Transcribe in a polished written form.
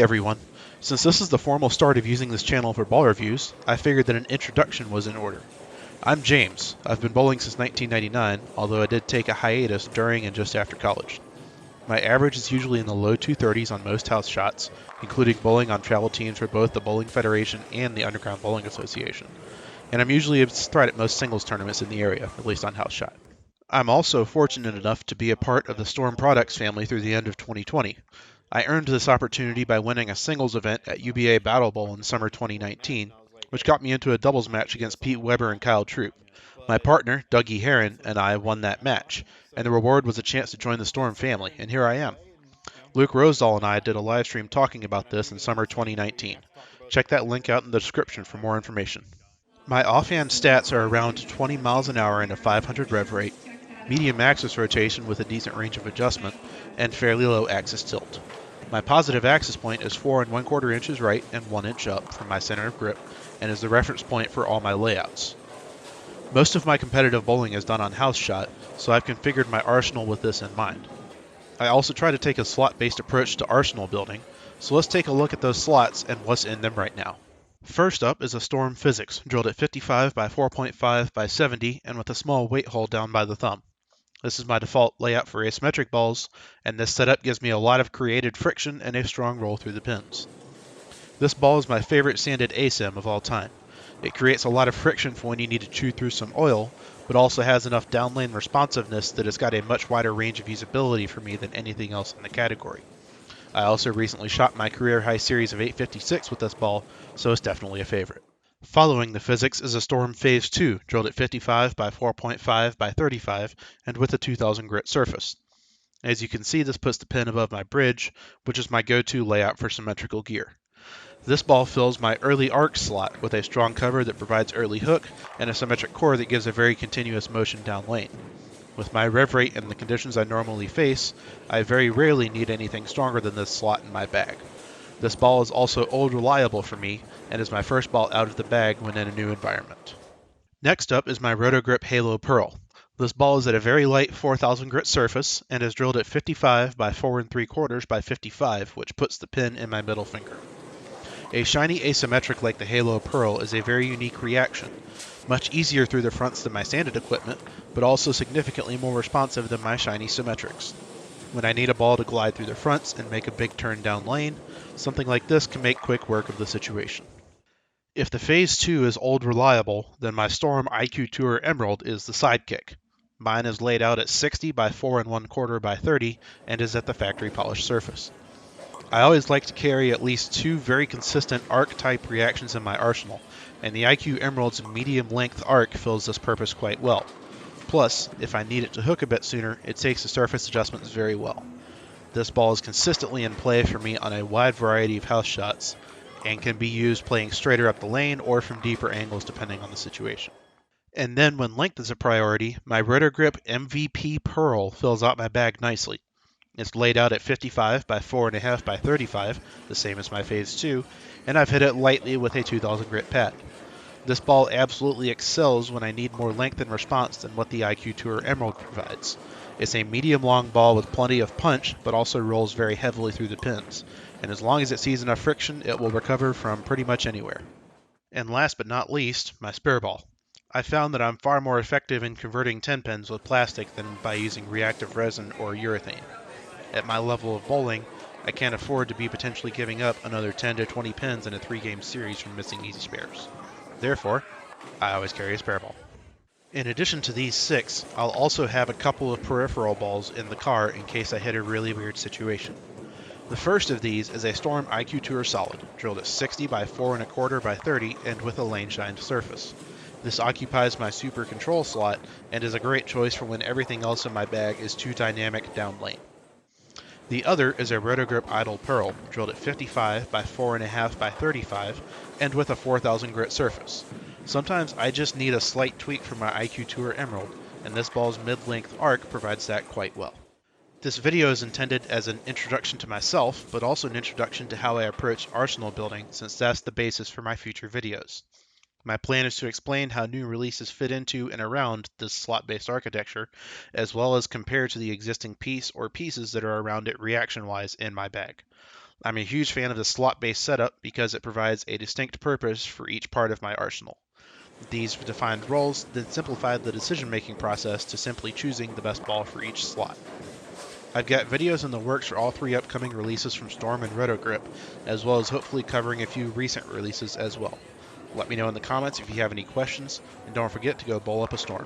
everyone. Since this is the formal start of using this channel for ball reviews, I figured that an introduction was in order. I'm James. I've been bowling since 1999, although I did take a hiatus during and just after college. My average is usually in the low 230s on most house shots, including bowling on travel teams for both the Bowling Federation and the Underground Bowling Association. And I'm usually a threat at most singles tournaments in the area, at least on house shot. I'm also fortunate enough to be a part of the Storm Products family through the end of 2020. I earned this opportunity by winning a singles event at UBA Battle Bowl in summer 2019, which got me into a doubles match against Pete Weber and Kyle Troop. My partner, Dougie Heron, and I won that match, and the reward was a chance to join the Storm family, and here I am. Luke Rosedal and I did a live stream talking about this in summer 2019. Check that link out in the description for more information. My offhand stats are around 20 miles an hour and a 500 rev rate, medium axis rotation with a decent range of adjustment, and fairly low axis tilt. My positive axis point is 4 1/4 inches right and 1 inch up from my center of grip, and is the reference point for all my layouts. Most of my competitive bowling is done on house shot, so I've configured my arsenal with this in mind. I also try to take a slot-based approach to arsenal building, so let's take a look at those slots and what's in them right now. First up is a Storm Physics, drilled at 55 by 4.5 by 70 and with a small weight hole down by the thumb. This is my default layout for asymmetric balls, and this setup gives me a lot of created friction and a strong roll through the pins. This ball is my favorite sanded asim of all time. It creates a lot of friction for when you need to chew through some oil, but also has enough downlane responsiveness that it's got a much wider range of usability for me than anything else in the category. I also recently shot my career high series of 856 with this ball, so it's definitely a favorite. Following the Physics is a Storm Phase 2, drilled at 55 by 4.5 by 35 and with a 2000 grit surface. As you can see, this puts the pin above my bridge, which is my go-to layout for symmetrical gear. This ball fills my early arc slot with a strong cover that provides early hook and a symmetric core that gives a very continuous motion down lane. With my rev rate and the conditions I normally face, I very rarely need anything stronger than this slot in my bag. This ball is also old reliable for me and is my first ball out of the bag when in a new environment. Next up is my Rotogrip Halo Pearl. This ball is at a very light 4000 grit surface and is drilled at 55 by 4 3/4 by 55, which puts the pin in my middle finger. A shiny asymmetric like the Halo Pearl is a very unique reaction, much easier through the fronts than my sanded equipment, but also significantly more responsive than my shiny symmetrics. When I need a ball to glide through the fronts and make a big turn down lane, something like this can make quick work of the situation. If the Phase 2 is old reliable, then my Storm IQ Tour Emerald is the sidekick. Mine is laid out at 60 by 4 1/4 by 30 and is at the factory polished surface. I always like to carry at least two very consistent arc type reactions in my arsenal, and the IQ Emerald's medium length arc fills this purpose quite well. Plus, if I need it to hook a bit sooner, it takes the surface adjustments very well. This ball is consistently in play for me on a wide variety of house shots, and can be used playing straighter up the lane or from deeper angles depending on the situation. And then when length is a priority, my Rotogrip MVP Pearl fills out my bag nicely. It's laid out at 55 by 4.5 by 35, the same as my Phase 2, and I've hit it lightly with a 2000 grit pad. This ball absolutely excels when I need more length and response than what the IQ Tour Emerald provides. It's a medium-long ball with plenty of punch, but also rolls very heavily through the pins, and as long as it sees enough friction, it will recover from pretty much anywhere. And last but not least, my spare ball. I found that I'm far more effective in converting 10 pins with plastic than by using reactive resin or urethane. At my level of bowling, I can't afford to be potentially giving up another 10 to 20 pins in a 3-game series from missing easy spares. Therefore, I always carry a spare ball. In addition to these 6, I'll also have a couple of peripheral balls in the car in case I hit a really weird situation. The first of these is a Storm IQ Tour Solid, drilled at 60 by 4 1/4 by 30 and with a lane shined surface. This occupies my super control slot and is a great choice for when everything else in my bag is too dynamic down lane. The other is a Rotogrip Idle Pearl, drilled at 55 by 4.5 by 35 and with a 4000 grit surface. Sometimes I just need a slight tweak for my IQ Tour Emerald, and this ball's mid-length arc provides that quite well. This video is intended as an introduction to myself, but also an introduction to how I approach arsenal building, since that's the basis for my future videos. My plan is to explain how new releases fit into and around this slot-based architecture, as well as compare to the existing piece or pieces that are around it reaction-wise in my bag. I'm a huge fan of the slot-based setup because it provides a distinct purpose for each part of my arsenal. These defined roles then simplify the decision-making process to simply choosing the best ball for each slot. I've got videos in the works for all 3 upcoming releases from Storm and Rotogrip, as well as hopefully covering a few recent releases as well. Let me know in the comments if you have any questions, and don't forget to go bowl up a storm.